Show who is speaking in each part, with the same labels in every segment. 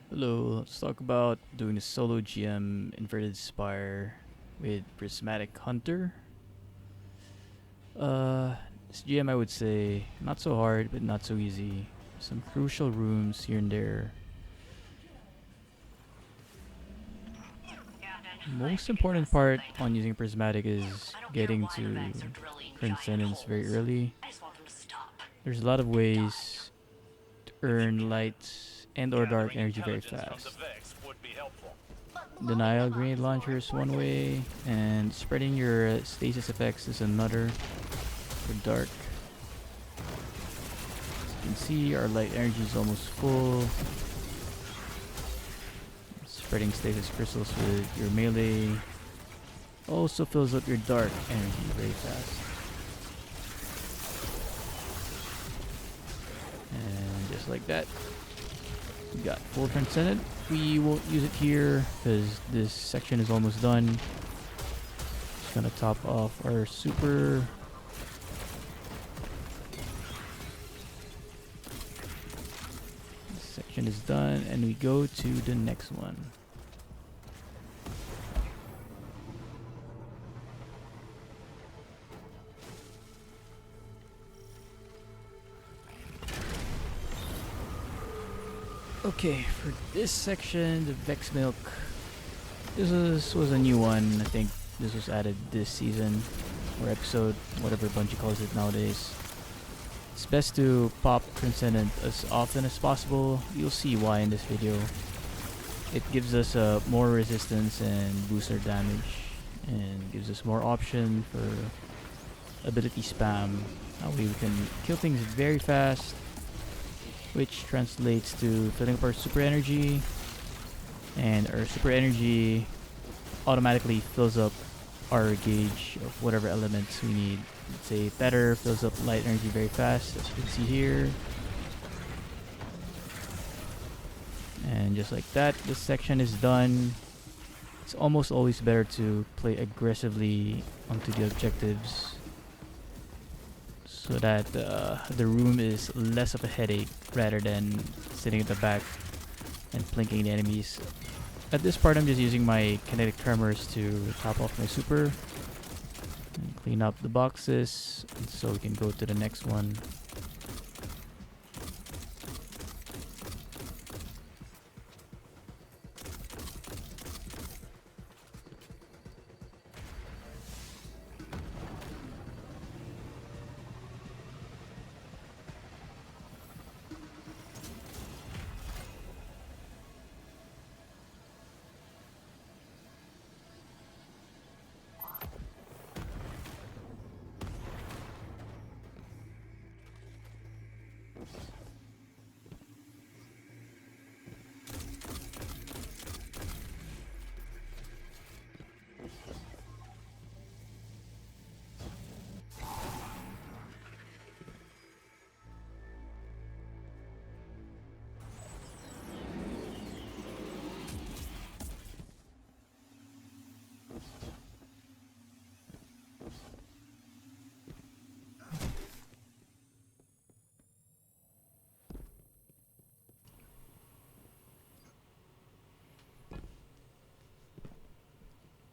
Speaker 1: Hello, let's talk about doing a solo GM inverted spire with Prismatic Hunter. Uh, this GM I would say not so hard but not so easy. Some crucial rooms here and there. Most important part on using Prismatic is getting to transcendence very early. There's a lot of ways to earn light and or dark energy very fast. Denial grenade launcher is one way, and spreading your stasis effects is another for dark. As you can see, our light energy is almost full. Spreading stasis crystals with your melee also fills up your dark energy very fast. And just like that, we got full transcendent. We won't use it here because this section is almost done. Just gonna top off our super. This section is done, and we go to the next one. Okay, for this section, the Vex Milk. This was a new one. I think this was added this season or episode, whatever Bungie calls it nowadays. It's best to pop Transcendent as often as possible. You'll see why in this video. It gives us more resistance and boosts our damage, and gives us more option for ability spam. That way we can kill things very fast, which translates to filling up our super energy, and our super energy automatically fills up our gauge of whatever elements we need. Let's say better fills up light energy very fast, as you can see here. And just like that, this section is done. It's almost always better to play aggressively onto the objectives, so that the room is less of a headache rather than sitting at the back and plinking the enemies. At this part, I'm just using my Kinetic Tremors to top off my super and clean up the boxes so we can go to the next one.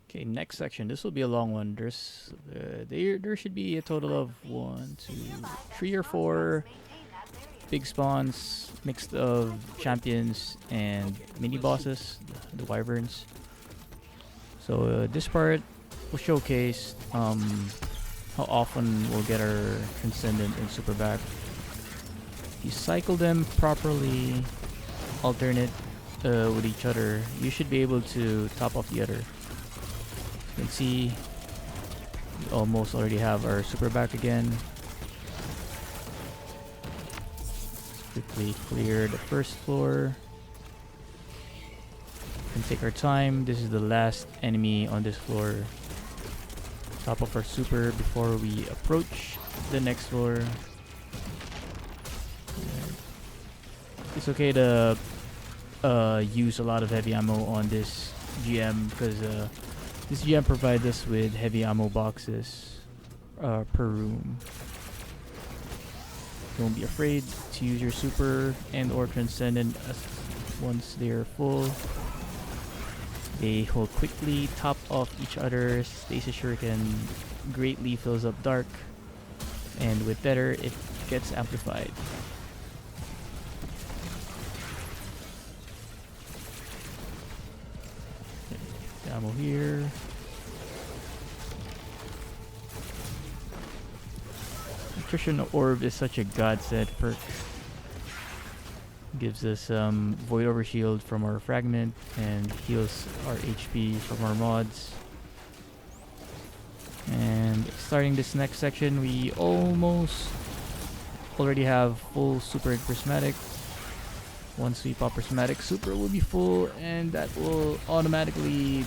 Speaker 1: Okay, next section. This will be a long one. There should be a total of 1, 2, 3 or 4 big spawns mixed of champions and mini bosses, the wyverns. So this part will showcase how often we'll get our transcendent and super back. If you cycle them properly, alternate with each other, you should be able to top off the other. You can see we almost already have our super back again. Let's quickly clear the first floor. We can take our time. This is the last enemy on this floor. Top of our super before we approach the next floor. It's okay to use a lot of heavy ammo on this GM because this GM provides us with heavy ammo boxes per room. Don't be afraid to use your super and or transcendent as Once they're full, they will quickly top off each other. Stasis Shuriken greatly fills up dark, and with Tether, it gets amplified. Okay, ammo here. Attrition Orb is such a godsend perk. Gives us Void Overshield from our fragment and heals our HP from our mods. And starting this next section, we almost already have full Super and Prismatic. Once we pop Prismatic, Super will be full, and that will automatically,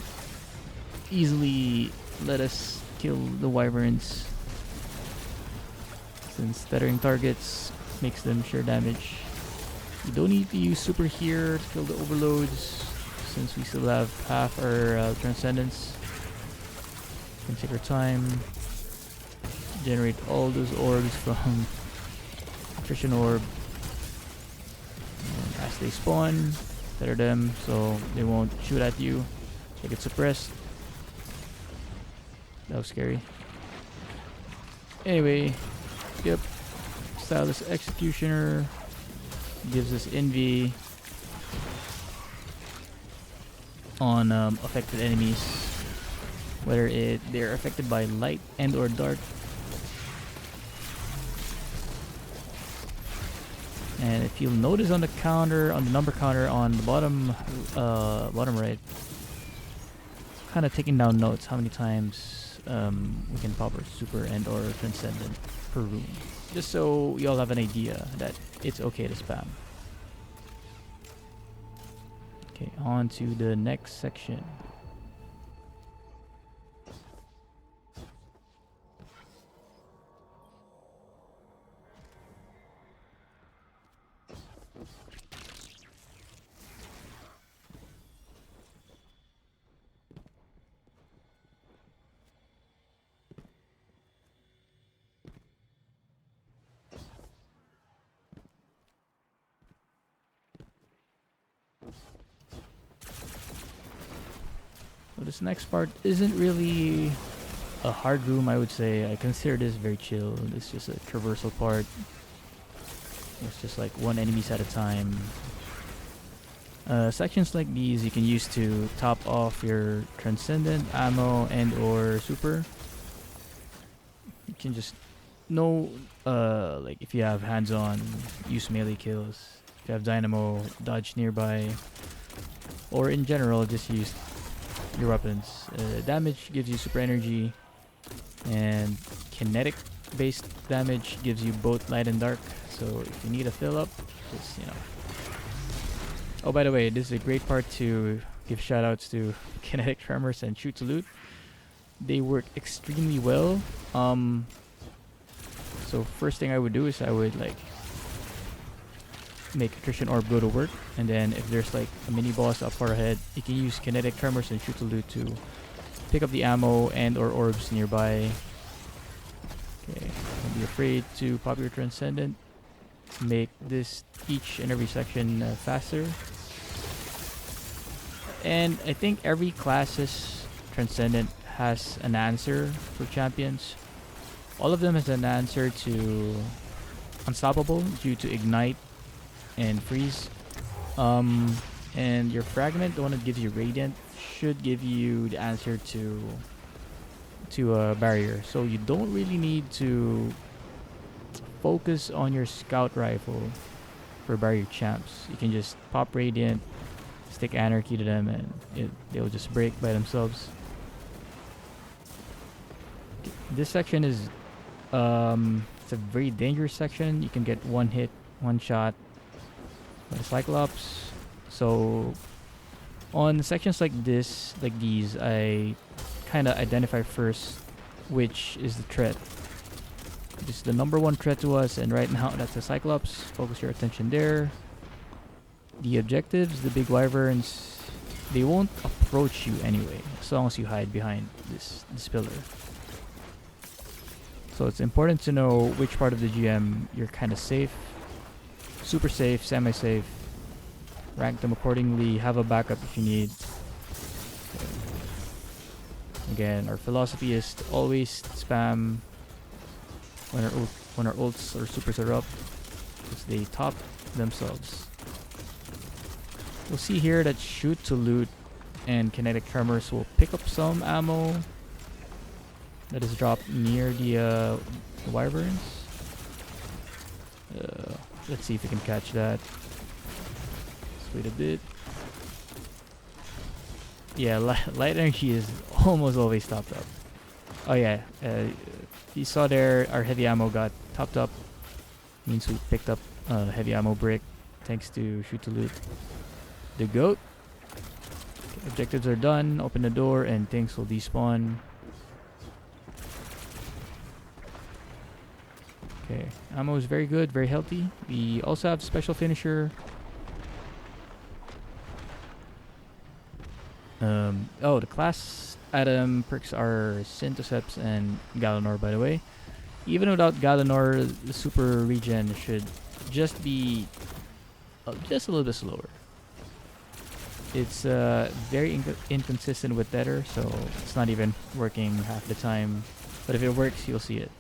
Speaker 1: easily let us kill the Wyverns. Since tethering targets makes them sheer damage. We don't need to use Super here to kill the overloads, since we still have half our transcendence. We can take our time, generate all those orbs from Attrition Orb. And as they spawn, tether them so they won't shoot at you. They get suppressed. That was scary. Anyway, yep. Stylus Executioner gives us envy on affected enemies, whether they're affected by light and or dark. And if you'll notice on the counter, on the number counter on the bottom right, kind of taking down notes how many times we can pop our Super and or Transcendent per room, just so you all have an idea that it's okay to spam. Okay, on to the next section. So this next part isn't really a hard room, I would say. I consider this very chill. It's just a traversal part. It's just like one enemies at a time. Sections like these you can use to top off your Transcendent, ammo, and or Super. You can just like if you have hands-on, use melee kills. If you have Dynamo, dodge nearby. Or in general, just use your weapons. Damage gives you super energy, and kinetic based damage gives you both light and dark. So if you need a fill up, just Oh, by the way, this is a great part to give shout outs to Kinetic Tremors and Shoot to Loot. They work extremely well. So first thing I would do is I would like make Attrition Orb go to work, and then if there's like a mini boss up far ahead, you can use Kinetic Tremors and Shoot to Loot to pick up the ammo and or orbs nearby. Okay, don't be afraid to pop your Transcendent. Make this each and every section faster. And I think every class's Transcendent has an answer for champions. All of them has an answer to Unstoppable due to Ignite and Freeze. And your Fragment, the one that gives you Radiant, should give you the answer to Barrier. So you don't really need to focus on your Scout Rifle for Barrier champs. You can just pop Radiant, stick Anarchy to them, and they'll just break by themselves. This section is it's a very dangerous section. You can get one hit, one shot by the Cyclops. So on sections like this, like these, I kind of identify first which is the threat. This is the number one threat to us, and right now that's the Cyclops. Focus your attention there. The objectives, the big wyverns, they won't approach you anyway, as long as you hide behind this pillar. So it's important to know which part of the GM you're kind of safe, super safe, semi-safe, rank them accordingly, have a backup if you need. Again, our philosophy is to always spam when our ults or supers are up, because they top themselves. We'll see here that shoot to loot and kinetic tremors will pick up some ammo that is dropped near the wyverns. Let's see if we can catch that. Let's wait a bit. Yeah, light energy is almost always topped up. Oh yeah, you saw there our heavy ammo got topped up. Means we picked up a heavy ammo brick thanks to shoot to loot. The goat. Okay, objectives are done. Open the door and things will despawn. Okay, ammo is very good, very healthy. We also have special finisher. Oh, the class item perks are Synthoceps and Galanor, by the way. Even without Galanor, the super regen should just be just a little bit slower. It's very inconsistent with Tether, so it's not even working half the time. But if it works, you'll see it.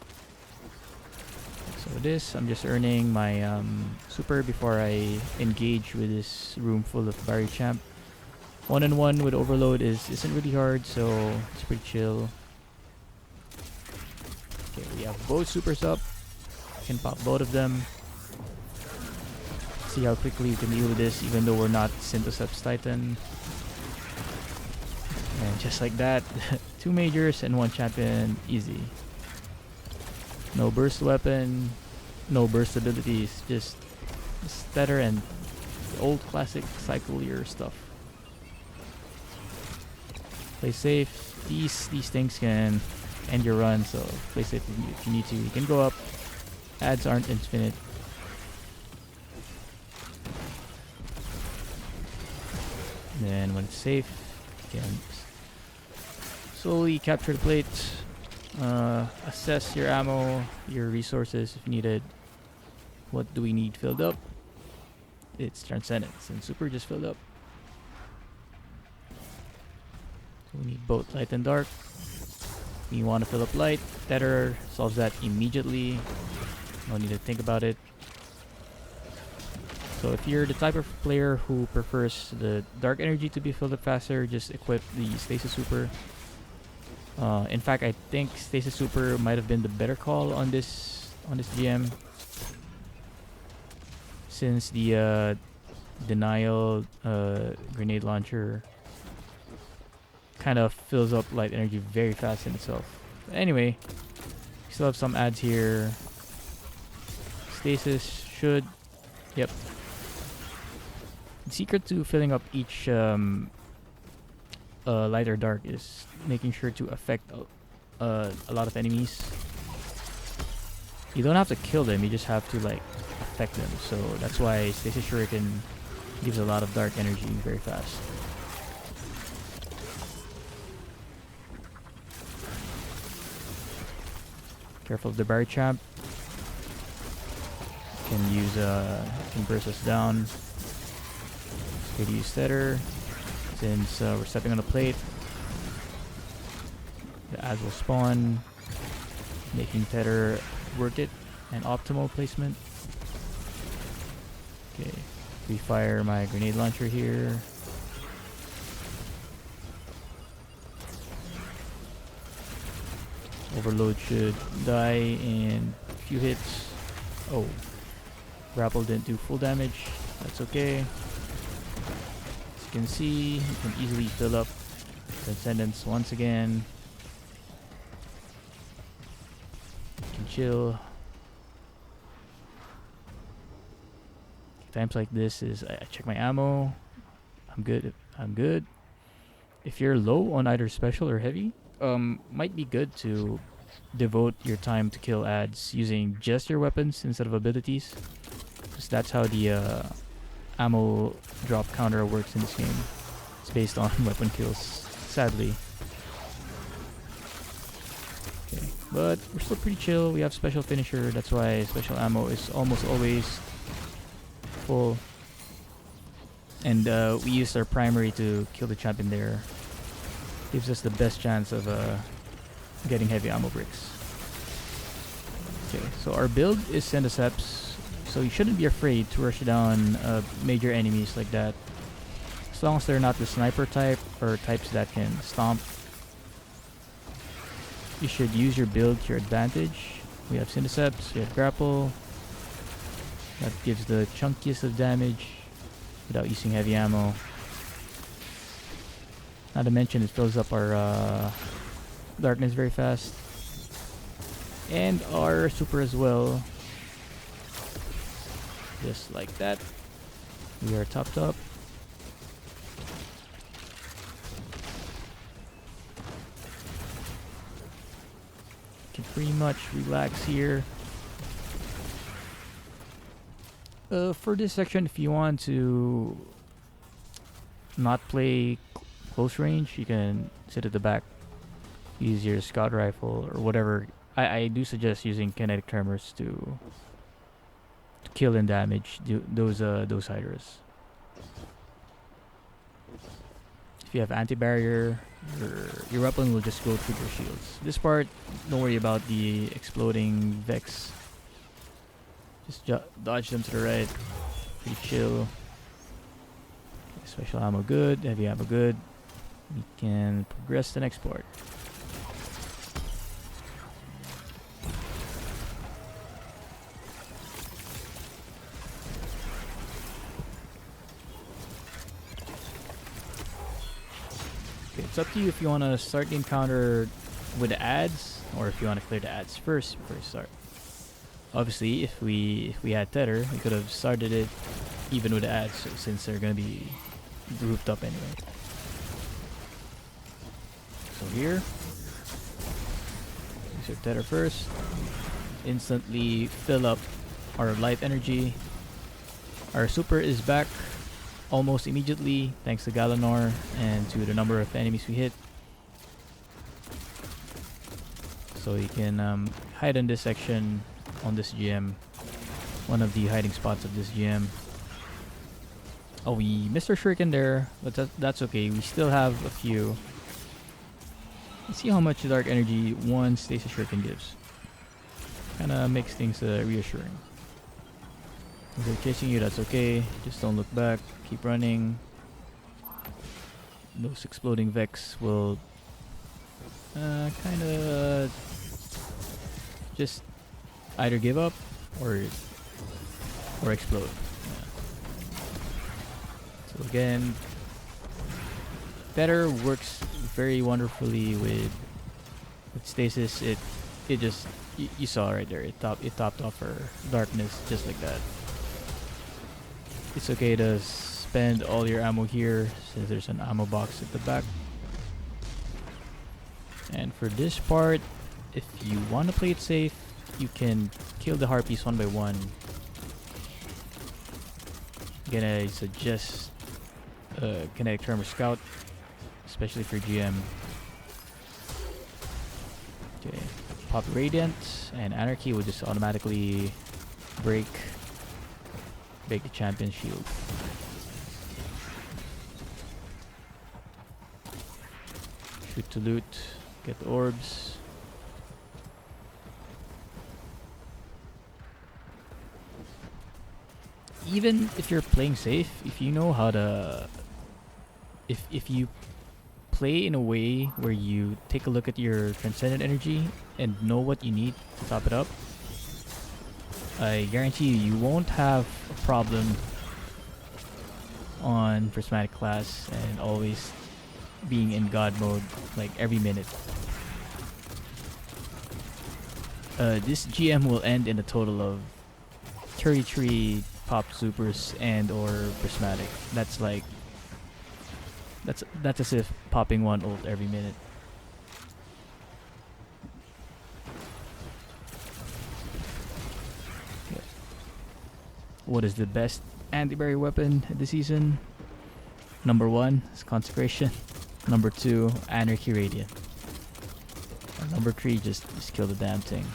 Speaker 1: So this, I'm just earning my super before I engage with this room full of Barry Champ. 1-on-1 with Overload isn't really hard, so it's pretty chill. Okay, we have both supers up. Can pop both of them. See how quickly we can deal with this, even though we're not Synthoceps Titan. And just like that, 2 majors and 1 champion, easy. No burst weapon, no burst abilities, just Tether and the old classic cycle year stuff. Play safe. These things can end your run, so play safe if you need to. You can go up. Ads aren't infinite. Then when it's safe, you can slowly capture the plate. Assess your ammo, your resources if needed. What do we need filled up? It's transcendence, and super just filled up. So we need both light and dark. We want to fill up light. Tether solves that immediately. No need to think about it. So if you're the type of player who prefers the dark energy to be filled up faster, just equip the stasis super. In fact, I think stasis super might have been the better call on this GM, since the denial grenade launcher kind of fills up light energy very fast in itself. But anyway, we still have some ads here. Stasis should, yep. The secret to filling up each light or dark is making sure to affect a lot of enemies. You don't have to kill them, you just have to like affect them. So that's why Stasis Shuriken gives a lot of dark energy very fast. Careful of the Barry Champ. Can use can burst us down. Good to use Tether. Since we're stepping on a plate, the ads will spawn, making Tether worth it and optimal placement. Okay, we fire my grenade launcher here. Overload should die in a few hits. Oh, grapple didn't do full damage. That's okay. As you can see, you can easily fill up Transcendence once again. You can chill. Times like this is I check my ammo. I'm good. I'm good. If you're low on either special or heavy, might be good to devote your time to kill ads using just your weapons instead of abilities, because that's how the ammo drop counter works in this game. It's based on weapon kills, sadly. Okay, but we're still pretty chill. We have special finisher, that's why special ammo is almost always full. And we used our primary to kill the champion there. Gives us the best chance of getting heavy ammo bricks. Okay, so our build is Syntheseps, so you shouldn't be afraid to rush down major enemies like that. As long as they're not the sniper type or types that can stomp, you should use your build to your advantage. We have Syntheseps, we have Grapple. That gives the chunkiest of damage without using heavy ammo. Not to mention it fills up our darkness very fast. And our super as well. Just like that. We are topped up. Can pretty much relax here. For this section, if you want to not play close range, you can sit at the back, use your scout rifle or whatever. I do suggest using Kinetic Tremors to kill and damage those hydras. If you have anti-barrier, your weapon will just go through their shields. This part, don't worry about the exploding Vex. Just dodge them to the right. Pretty chill. Okay, special ammo good, heavy ammo good. We can progress to the next part. Okay, it's up to you if you want to start the encounter with the ads or if you want to clear the ads first before you start. Obviously, if we had Tether, we could have started it even with the ads, since they're gonna be grouped up anyway. So here, use your Tether first. Instantly fill up our life energy. Our super is back almost immediately thanks to Galanor and to the number of enemies we hit. So you can hide in this section on this GM, one of the hiding spots of this GM. Oh, we missed our shuriken there, but that's okay. We still have a few. Let's see how much dark energy one stasis shuriken gives. Kinda makes things reassuring. If they're chasing you, that's okay. Just don't look back. Keep running. Those exploding Vex will kinda just either give up or explode. Yeah. So again, Tether works very wonderfully with stasis. It just you saw right there. It topped off our darkness just like that. It's okay to spend all your ammo here since there's an ammo box at the back. And for this part, if you want to play it safe, you can kill the harpies one by one. Again, I suggest Kinetic Tremor Scout, especially for GM. Okay, pop Radiant, and Anarchy will just automatically break the champion shield. Shoot to loot, get the orbs. Even if you're playing safe, if you know how to, if you play in a way where you take a look at your transcendent energy and know what you need to top it up, I guarantee you won't have a problem on Prismatic class and always being in God mode like every minute. This GM will end in a total of 33 pop supers and or prismatic. That's like that's as if popping one ult every minute. Okay. What is the best anti-barrier weapon this season? Number 1 is Consecration. Number 2, Anarchy Radiant. And number 3, just kill the damn thing.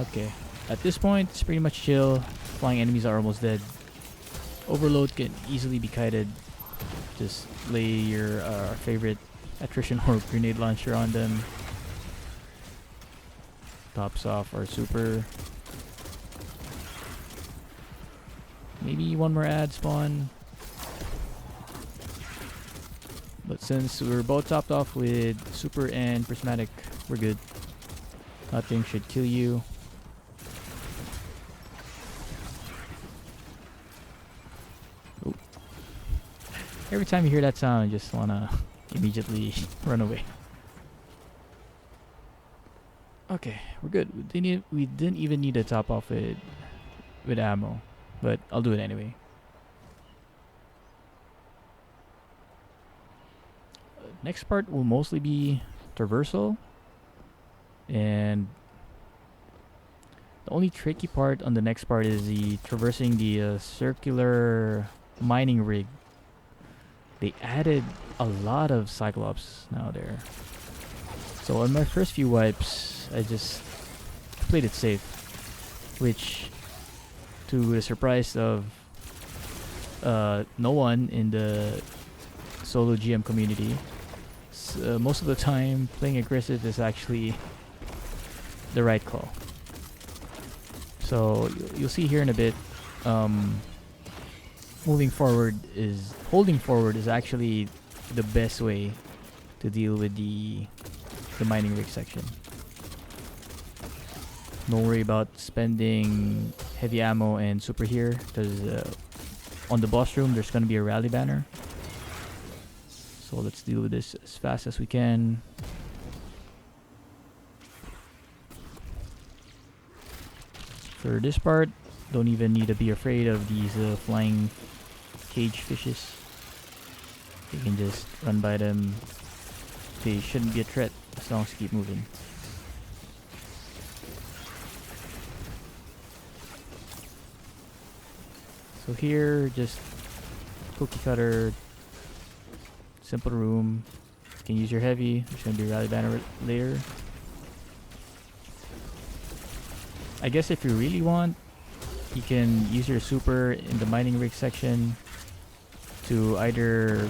Speaker 1: Okay. At this point, it's pretty much chill. Flying enemies are almost dead. Overload can easily be kited. Just lay your favorite attrition orb grenade launcher on them. Tops off our super. Maybe one more ad spawn. But since we're both topped off with super and prismatic, we're good. Nothing should kill you. Ooh. Every time you hear that sound, you just wanna immediately run away. Okay, we're good. We didn't even need to top off with ammo, but I'll do it anyway. Next part will mostly be Traversal, and the only tricky part on the next part is the traversing the circular mining rig. They added a lot of Cyclops now there. So on my first few wipes, I just played it safe, which, to the surprise of no one in the solo GM community, most of the time playing aggressive is actually the right call. So you'll see here in a bit, holding forward is actually the best way to deal with the mining rig section. Don't worry about spending heavy ammo and super here, because on the boss room there's going to be a rally banner. So let's deal with this as fast as we can. For this part, don't even need to be afraid of these flying cage fishes. You can just run by them. They shouldn't be a threat as long as you keep moving. So here, just cookie cutter, simple room. You can use your heavy. There's going to be a rally banner later. I guess if you really want, you can use your super in the mining rig section to either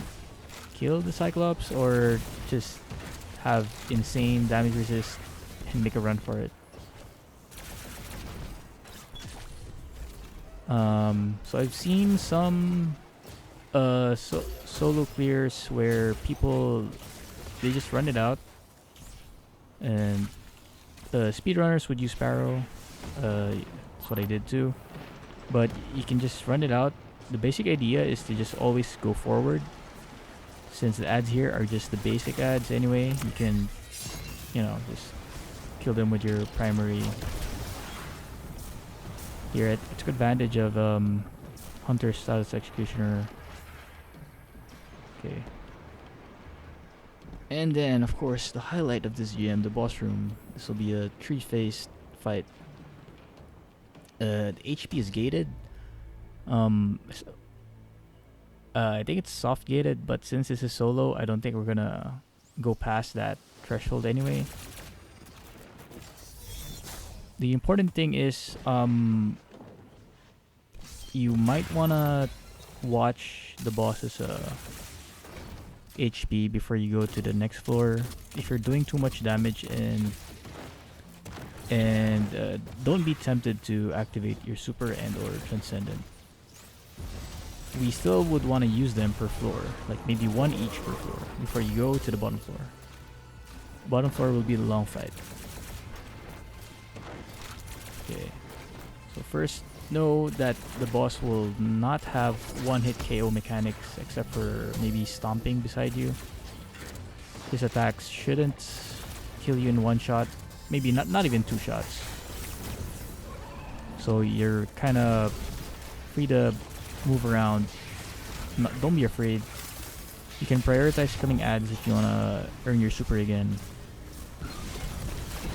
Speaker 1: kill the Cyclops or just have insane damage resist and make a run for it. So I've seen some solo clears where people, they just run it out, and speedrunners would use Sparrow. That's what I did too. But you can just run it out. The basic idea is to just always go forward. Since the ads here are just the basic ads anyway, you can, just kill them with your primary. Here it took advantage of Hunter Status Executioner. Okay. And then, of course, the highlight of this GM, the boss room. This will be a three-phase fight. The HP is gated. I think it's soft gated, but since this is solo, I don't think we're gonna go past that threshold anyway. The important thing is, you might wanna watch the boss's HP before you go to the next floor. If you're doing too much damage, and don't be tempted to activate your super and or transcendent. We still would want to use them per floor, like maybe one each per floor before you go to the bottom floor. Bottom floor will be the long fight. Okay, so first know that the boss will not have one-hit KO mechanics except for maybe stomping beside you. His attacks shouldn't kill you in one shot, maybe not even two shots. So you're kind of free to move around. Don't be afraid. You can prioritize killing ads if you want to earn your super again,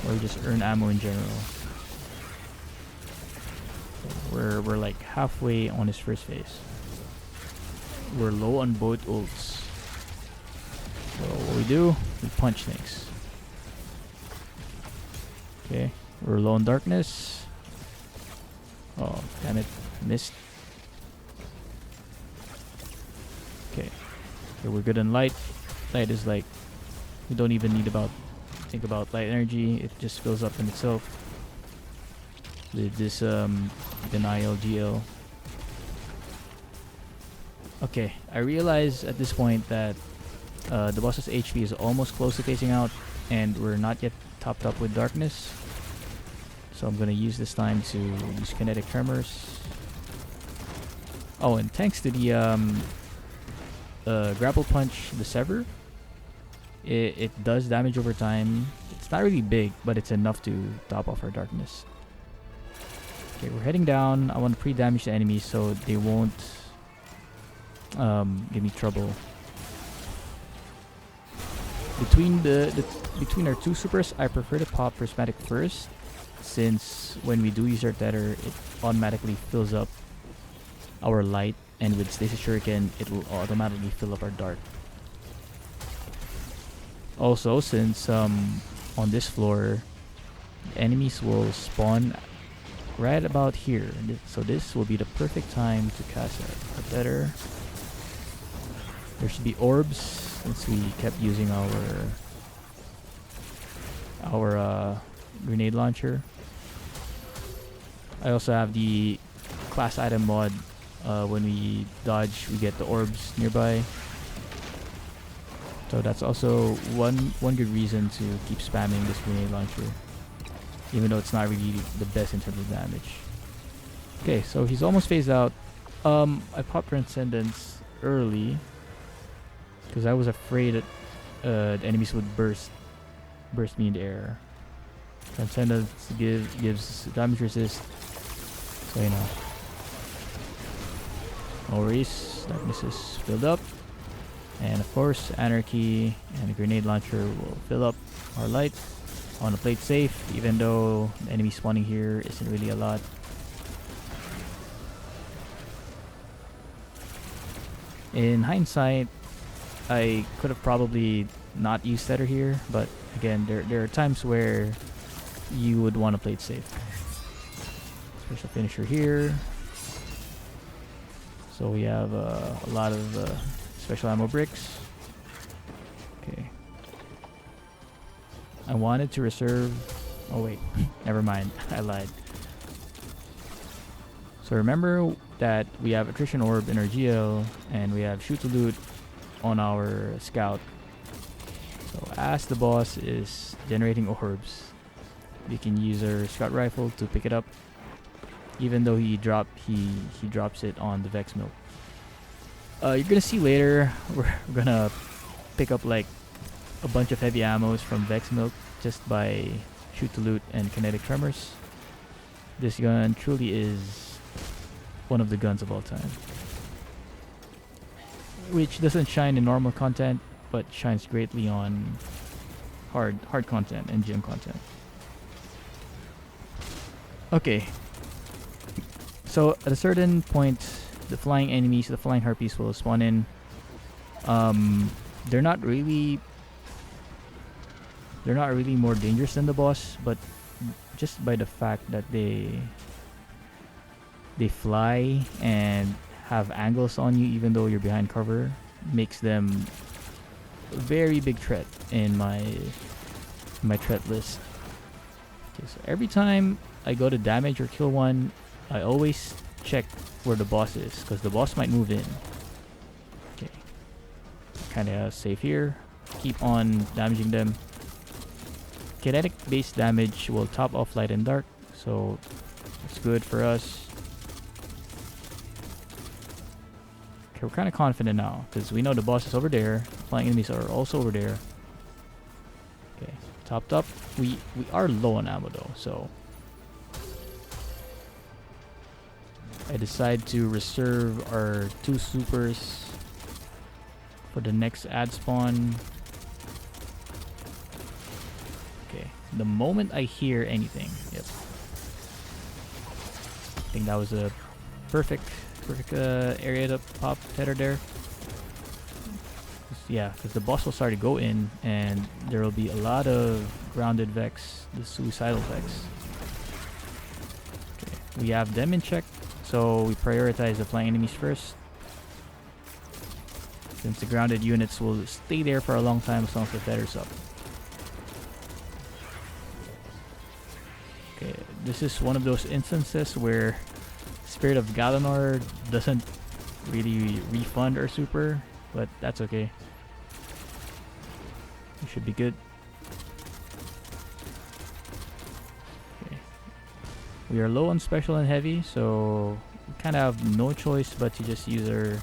Speaker 1: or just earn ammo in general. So we're like halfway on his first phase. We're low on both ults. So what we do, we punch things. Okay, We're low in darkness. Oh, damn it. Missed. Okay. Okay, we're good in light. Light is like, we don't even need think about light energy. It just fills up in itself. With this denial GL. Okay, I realize at this point that the boss's HP is almost close to phasing out, and we're not yet topped up with darkness. So I'm gonna use this time to use Kinetic Tremors. Oh, and thanks to the Grapple Punch, the Sever, it does damage over time. It's not really big, but it's enough to top off our darkness. Okay, we're heading down. I want to pre-damage the enemies so they won't give me trouble. Between our two supers, I prefer to pop Prismatic first, since when we do use our tether, it automatically fills up our light, and with Stasis Shuriken, it will automatically fill up our dark. Also, since on this floor, enemies will spawn right about here, so this will be the perfect time to cast our tether. There should be orbs, since we kept using our grenade launcher. I also have the class item mod. When we dodge, we get the orbs nearby. So that's also one good reason to keep spamming this grenade launcher, even though it's not really the best in terms of damage. Okay, so he's almost phased out. I popped Transcendence early because I was afraid that the enemies would burst me in the air. Transcendence gives damage resist, so you know. No worries, darkness is filled up. And of course, Anarchy and the grenade launcher will fill up our light. I want to play it safe, even though the enemy spawning here isn't really a lot. In hindsight, I could have probably not used Tether here, but again, there are times where you would want to play it safe. Special finisher here. So we have a lot of special ammo bricks. Okay. I wanted to reserve... Oh wait, never mind. I lied. So remember that we have Attrition Orb in our GL, and we have Shoot to Loot on our Scout. So as the boss is generating orbs, we can use our Scout Rifle to pick it up. Even though he drops it on the Vex Milk. You're gonna see later, we're gonna pick up like a bunch of heavy ammos from Vex Milk just by Shoot to Loot and Kinetic Tremors. This gun truly is one of the guns of all time, which doesn't shine in normal content, but shines greatly on hard content and gym content. Okay. So at a certain point, the flying enemies, the flying harpies will spawn in. They're not really more dangerous than the boss, but just by the fact that they fly and have angles on you, even though you're behind cover, makes them a very big threat in my threat list. Okay, so every time I go to damage or kill one, I always check where the boss is, because the boss might move in. Okay. Kinda safe here. Keep on damaging them. Kinetic base damage will top off light and dark, so it's good for us. Okay, we're kind of confident now, because we know the boss is over there. Flying enemies are also over there. Okay, topped up. We are low on ammo though, so I decide to reserve our two supers for the next ad spawn. Okay, the moment I hear anything, yep. I think that was a perfect area to pop tether there. Yeah, because the boss will start to go in, and there will be a lot of grounded Vex, the suicidal Vex. we have them in check, so we prioritize the flying enemies first. Since the grounded units will stay there for a long time as long as the feather's up. Okay, this is one of those instances where Spirit of Galanor doesn't really refund our super, but that's okay. We should be good. Okay. We are low on special and heavy, so we kind of have no choice but to just use our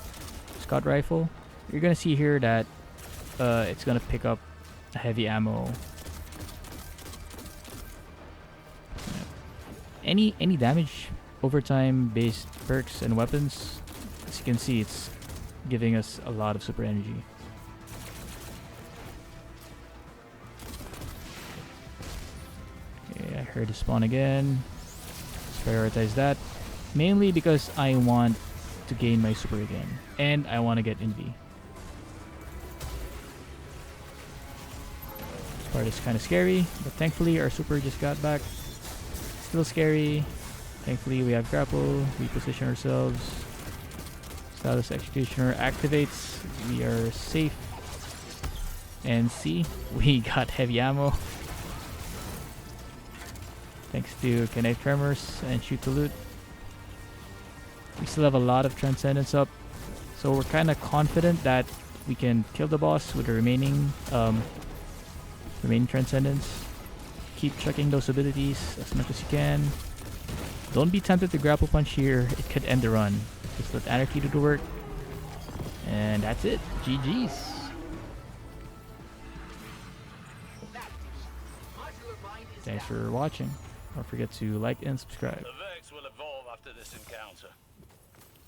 Speaker 1: scout rifle. You're gonna see here that it's gonna pick up a heavy ammo. Any damage overtime based perks and weapons, as you can see, it's giving us a lot of super energy. Okay, I heard the spawn again. Let's prioritize that, mainly because I want to gain my super again, and I want to get Envy. This part is kind of scary, but thankfully our super just got back. Still scary. Thankfully we have grapple, we position ourselves. Status Executioner activates, we are safe. And see, we got heavy ammo. Thanks to Kinetic Tremors and Shoot to Loot. We still have a lot of transcendence up, so we're kind of confident that we can kill the boss with the remaining transcendence. Keep checking those abilities as much as you can. Don't be tempted to grapple punch here, it could end the run. Just let Anarchy do the work. And that's it. GG's. Thanks for watching. Don't forget to like and subscribe.
Speaker 2: The Vex will evolve after this encounter.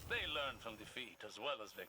Speaker 2: They learn from defeat as well as victory.